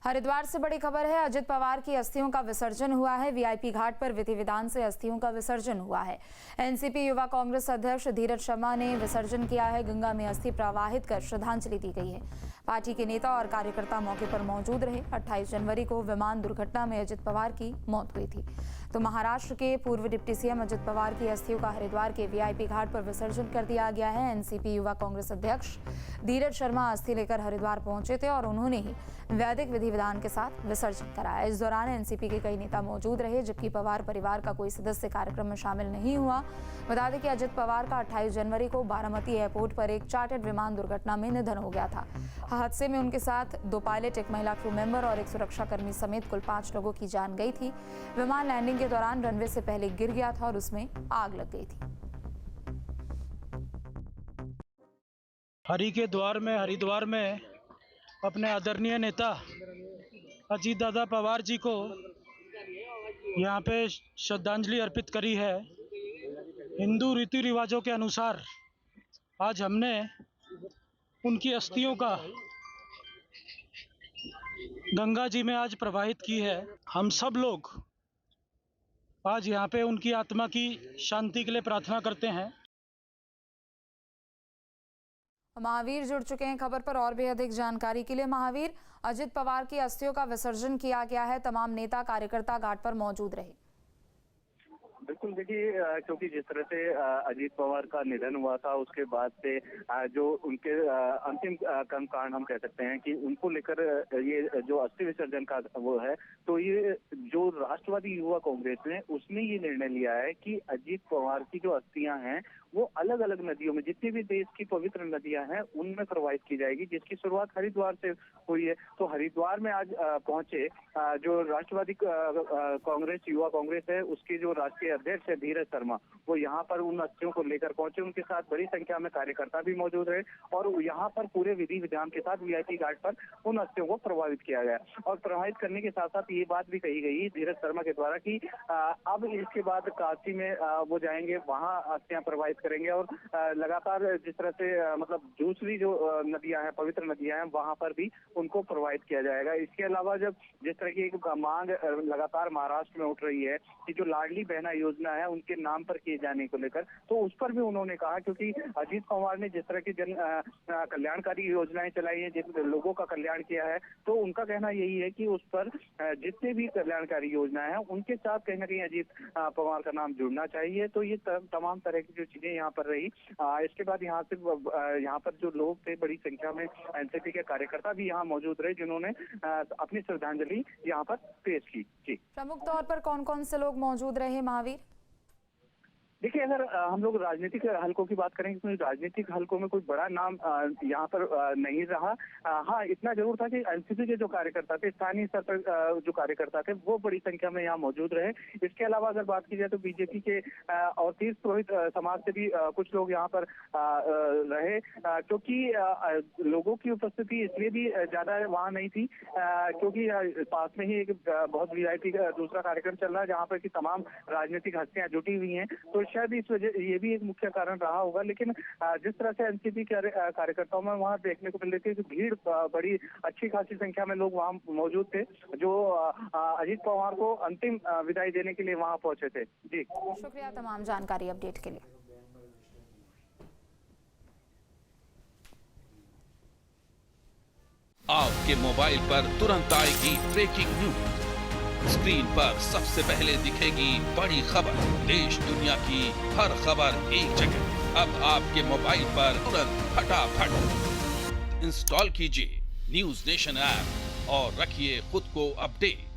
हरिद्वार से बड़ी खबर है। अजित पवार की अस्थियों का विसर्जन हुआ है। वीआईपी घाट पर विधि विधान से अस्थियों का विसर्जन हुआ है। एनसीपी युवा कांग्रेस अध्यक्ष धीरज शर्मा ने विसर्जन किया है। गंगा में अस्थि प्रवाहित कर श्रद्धांजलि दी गई है। पार्टी के नेता और कार्यकर्ता मौके पर मौजूद रहे। 28 जनवरी को विमान दुर्घटना में अजित पवार की मौत हुई थी, तो महाराष्ट्र के पूर्व डिप्टी सीएम अजित पवार की अस्थियों का हरिद्वार के वीआईपी घाट पर विसर्जन कर दिया गया है। एनसीपी युवा कांग्रेस अध्यक्ष धीरज शर्मा अस्थि लेकर हरिद्वार पहुंचे थे और उन्होंने ही वैदिक विधि विधान के साथ विसर्जन कराया। इस दौरान एनसीपी के कई नेता मौजूद रहे, जबकि पवार परिवार का कोई सदस्य कार्यक्रम में शामिल नहीं हुआ। बता दें कि अजित पवार का 28 जनवरी को बारामती एयरपोर्ट पर एक चार्टर्ड विमान दुर्घटना में निधन हो गया था। हादसे में उनके साथ 2 पायलट, एक महिला क्रू मेंबर और एक सुरक्षाकर्मी समेत कुल 5 लोगों की जान गई थी। विमान लैंडिंग के दौरान रनवे से पहले गिर गया था और उसमें आग लग गई थी। हरिद्वार में अपने आदरणीय नेता अजीत दादा पवार जी को यहाँ पे श्रद्धांजलि अर्पित करी है। हिंदू रीति रिवाजों के अनुसार आज हमने उनकी अस्थियों का गंगा जी में आज प्रवाहित की है। हम सब लोग आज यहाँ पे उनकी आत्मा की शांति के लिए प्रार्थना करते हैं। महावीर जुड़ चुके हैं खबर पर और भी अधिक जानकारी के लिए। महावीर, अजित पवार की अस्थियों का विसर्जन किया गया है, तमाम नेता कार्यकर्ता घाट पर मौजूद रहे। बिल्कुल, देखिए, क्योंकि जिस तरह से अजीत पवार का निधन हुआ था, उसके बाद से जो उनके अंतिम कर्मकांड हम कह सकते हैं कि उनको लेकर ये जो अस्थि विसर्जन का वो है, तो ये जो राष्ट्रवादी युवा कांग्रेस ने उसने ये निर्णय लिया है कि अजीत पवार की जो अस्थियां हैं वो अलग अलग नदियों में, जितनी भी देश की पवित्र नदियां हैं उनमें प्रवाहित की जाएगी, जिसकी शुरुआत हरिद्वार से हुई है। तो हरिद्वार में आज पहुंचे जो राष्ट्रवादी कांग्रेस युवा कांग्रेस है, उसके जो राष्ट्रीय अध्यक्ष है धीरज शर्मा, वो यहाँ पर उन अस्थियों को लेकर पहुंचे। उनके साथ बड़ी संख्या में कार्यकर्ता भी मौजूद रहे और यहाँ पर पूरे विधि विधान के साथ वीआईपी घाट पर उन अस्थियों को प्रभावित किया गया। और प्रभावित करने के साथ साथ ये बात भी कही गई धीरज शर्मा के द्वारा कि अब इसके बाद काशी में वो जाएंगे, वहाँ अस्थियां प्रभावित करेंगे और लगातार जिस तरह से मतलब दूसरी जो नदियां हैं, पवित्र नदियां हैं, वहां पर भी उनको प्रभावित किया जाएगा। इसके अलावा जब जिस तरह की एक मांग लगातार महाराष्ट्र में उठ रही है कि जो लाडली बहना योजना है उनके नाम पर किए जाने को लेकर, तो उस पर भी उन्होंने कहा, क्योंकि अजीत पवार ने जिस तरह की जन कल्याणकारी योजनाएं चलाई हैं, जिन लोगों का कल्याण किया है, तो उनका कहना यही है कि उस पर जितने भी कल्याणकारी योजनाएं हैं उनके साथ कहीं ना कहीं अजीत पवार का नाम जुड़ना चाहिए। तो ये तमाम तरह की जो चीजें यहाँ पर रही। इसके बाद यहाँ पर जो लोग थे, बड़ी संख्या में एनसीपी के कार्यकर्ता भी यहाँ मौजूद रहे, जिन्होंने अपनी श्रद्धांजलि यहाँ पर पेश की। जी, प्रमुख तौर पर कौन कौन से लोग मौजूद रहे महावीर? देखिए, अगर हम लोग राजनीतिक हलकों की बात करें, तो राजनीतिक हलकों में कोई बड़ा नाम यहाँ पर नहीं रहा। हाँ, इतना जरूर था कि एनसीपी के जो कार्यकर्ता थे, स्थानीय स्तर पर जो कार्यकर्ता थे, वो बड़ी संख्या में यहाँ मौजूद रहे। इसके अलावा अगर बात की जाए तो बीजेपी के और तीर्थ पुरोहित समाज से भी कुछ लोग यहाँ पर रहे, क्योंकि लोगों की उपस्थिति इसलिए भी ज्यादा वहाँ नहीं थी क्योंकि पास में ही एक बहुत वीआईपी दूसरा कार्यक्रम चल रहा है, जहाँ पर की तमाम राजनीतिक हस्तियां जुटी हुई हैं। तो शायद इस वजह ये भी एक मुख्य कारण रहा होगा। लेकिन जिस तरह से एनसीपी के कार्यकर्ताओं में वहाँ देखने को मिल रही थी कि भीड़ बड़ी अच्छी खासी संख्या में लोग वहाँ मौजूद थे, जो अजीत पवार को अंतिम विदाई देने के लिए वहाँ पहुंचे थे। जी, शुक्रिया तमाम जानकारी अपडेट के लिए। आपके मोबाइल पर तुरंत आएगी ब्रेकिंग न्यूज। स्क्रीन पर सबसे पहले दिखेगी बड़ी खबर। देश दुनिया की हर खबर एक जगह। अब आपके मोबाइल पर तुरंत फटाफट इंस्टॉल कीजिए न्यूज़ नेशन ऐप और रखिए खुद को अपडेट।